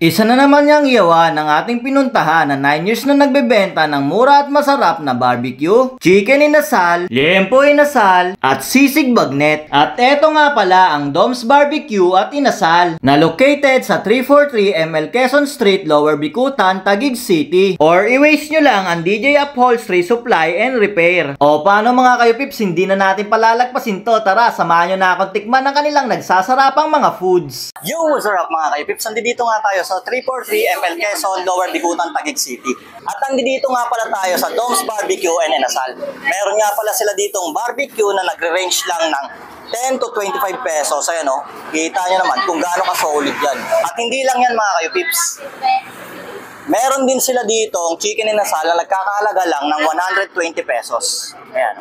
Isa na naman niyang iyawan ng ating pinuntahan na 9 years na nagbebenta ng mura at masarap na barbecue, chicken inasal, liempo inasal, at sisig bagnet. At eto nga pala ang Dom's Barbecue at Inasal na located sa 343 ML Quezon Street, Lower Bicutan, Taguig City. Or i-waste nyo lang ang DJ Upholstery Supply and Repair. O paano mga kayo pips, hindi na natin palalagpasin to. Tara, samahan nyo na akong tikman ng kanilang nagsasarapang mga foods. Yo, what's up mga kayo pips? Nandito nga tayo sa 343 ML Quezon, Lower Bicutan, Taguig City. At nandito nga pala tayo sa Dom's Barbecue and Inasal. Meron nga pala sila ditong barbecue na nagre-range lang ng 10 to 25 pesos. Ayan o, kita nyo naman kung gaano ka-solid yan. At hindi lang yan mga kayo pips. Meron din sila dito ang chicken inasal na nagkakahalaga lang ng 120 pesos. Ayan.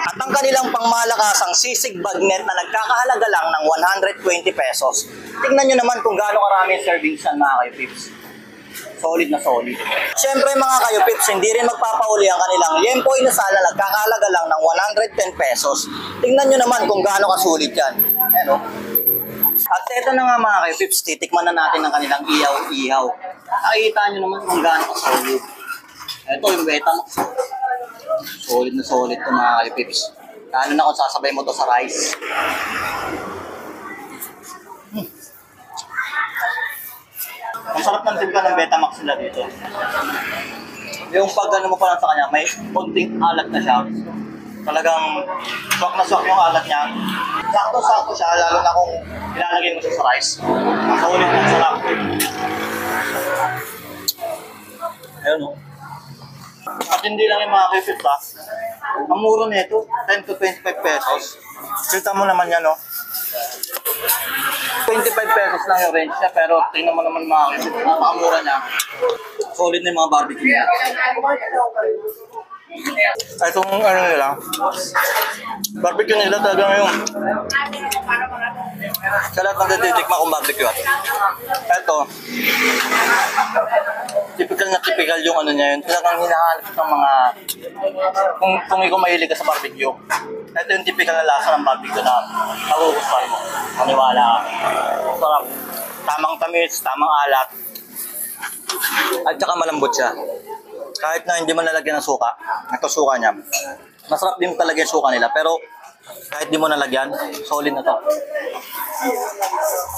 At ang kanilang pangmalakasang sisig bagnet na nagkakahalaga lang ng 120 pesos. Tingnan nyo naman kung gaano karami servings yan mga kayo pips. Solid na solid. Siyempre mga kayo pips, hindi rin magpapauli ang kanilang liempo inasal na nagkakahalaga lang ng 110 pesos. Tingnan nyo naman kung gaano kasulit yan. Ayan o. At ito na nga mga kayo pips, titikman na natin ang kanilang ihaw-ihaw. Nakikita nyo naman kung gaano kasolid. Ito yung Betamax. Solid na solid ito mga kayo pips. Lalo na kung sasabay mo to sa rice. Ang sarap ng timpla ng Betamax nila dito. Yung pag ano mo pa lang sa kanya, may konting alat na siya. Talagang swak na swak yung alat niya. Sakto-sakto siya, lalo na kung ilalagay mo siya sa rice. Masulit ng sarap. Ayun o. At hindi lang yung mga kipit ha. Ang muro nito, 10 to 25 pesos. Kita mo naman yan o. 25 pesos lang yung range niya, pero tingnan mo naman mga kipit. Napakamura niya. Solid na yung mga barbecue niya. Itong ano nila, barbecue nila talaga yung sa lahat ng natitikma kong barbecue. Ito, typical yung ano niya yun. Talagang hinahanap ng mga, kung ikaw mahilig ka sa barbecue, ito yung typical na lasa ng barbecue na magugustuhan mo. Maniwala ka. Sarap. Tamang tamis, tamang alat. At saka malambot siya. Kahit na hindi mo nalagyan ng suka, ito suka niya. Masarap din talaga yung suka nila, pero kahit di mo nalagyan, solid na to.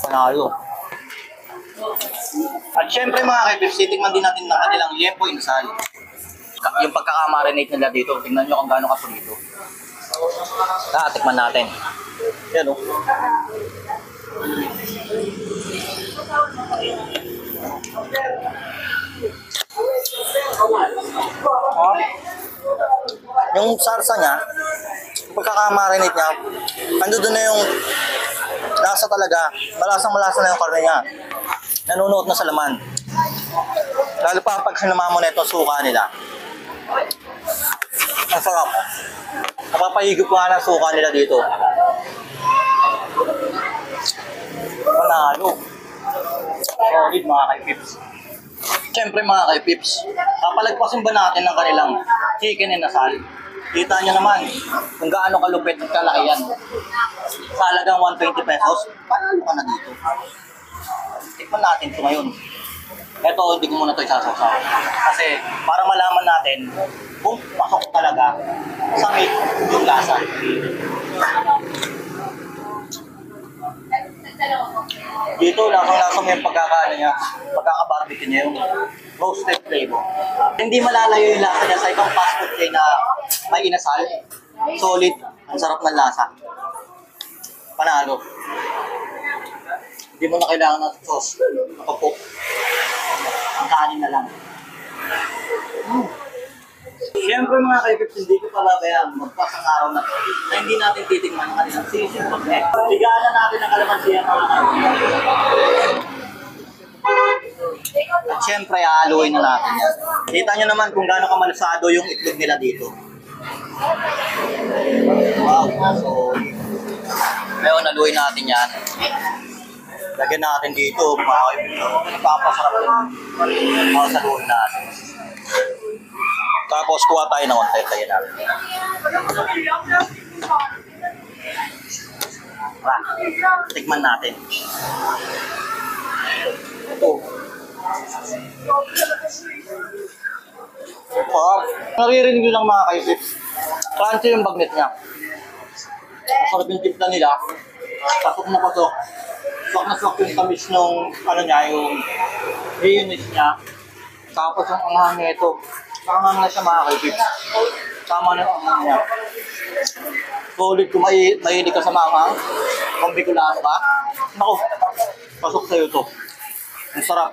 Panalo. At syempre mga kaibigs, titikman din natin ng kanilang liempo inasal. Yung pagkakamarinate nila dito, tingnan nyo kung gaano kapulido. Tikman natin. Yan o. Yung sarsa niya, pagkakamarinate niya, ando doon na yung lasa talaga. Malasang-malasa na yung karne niya. Nanunuot na sa laman. Lalo pa pag sinama mo na itong suka nila. Ang sarap. Napapahigop nga ng suka nila dito. Panalo. Solid mga kaipips. Siyempre mga kaipips, papalagpasin ba natin ng kanilang chicken inasal? Kita nyo naman kung gaano kalupit at kalaki yan. Sa halagang 120 pesos, panalo ka na dito. Tikman natin ito ngayon. Ito, hindi ko muna ito isasasaw. Kasi para malaman natin kung pasok talaga sa meat yung lasa. Dito, lasang-lasa mo yung pagkakaano niya, pagkaka-barbecue niya, yung roasted flavor. Hindi malalayo yung lasa niya sa ibang fast food chain na may inasal. Solid, ang sarap ng lasa. Panalo. Hindi mo na kailangan ng sauce. Nakapok. Ang kanin na lang. Siyempre mga kaibigs, hindi ko palabayaan magpasang araw na ito na hindi natin titigman ang kanilang sisig bagnet. Ligaan na natin ang kalamansiya mga kaibigs. At siyempre, haluin na natin yan. Kita nyo naman kung gaano kamalasado yung itlog nila dito. Wow, so ngayon haluin natin yan. Lagyan natin dito mga kaibigs. Napapasarap yung mga saluhin natin. Tapos kuha tayo ng konti, tayo natin. Tikman natin. Naririnig nyo lang mga kaisip. Crunchy yung bagnet niya. Masarap yung timpla nila. Pasok na pasok. Swak na swak yung tamis nung ano niya, yung mayonnaise niya. Tapos yung anghang niya ito. Anghang na siya mga kaisip. Tama na yung anghang niya. Solid kung mahilig ka sa maanghang. Kung Bicolano ka. Naku, pasok sa'yo ito. Ang sarap.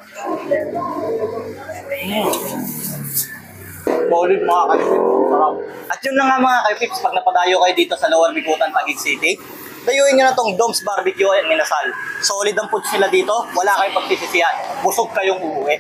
Solid mga kaipip. Sarap. At yun na nga mga kaipips, pag napadayo kayo dito sa Lower Bicutan, Taguig City, dayuin nyo na tong Dom's Barbecue and Inasal. Solid ang foods nila dito, wala kayong pagsisisihan. Busog kayong uuwi.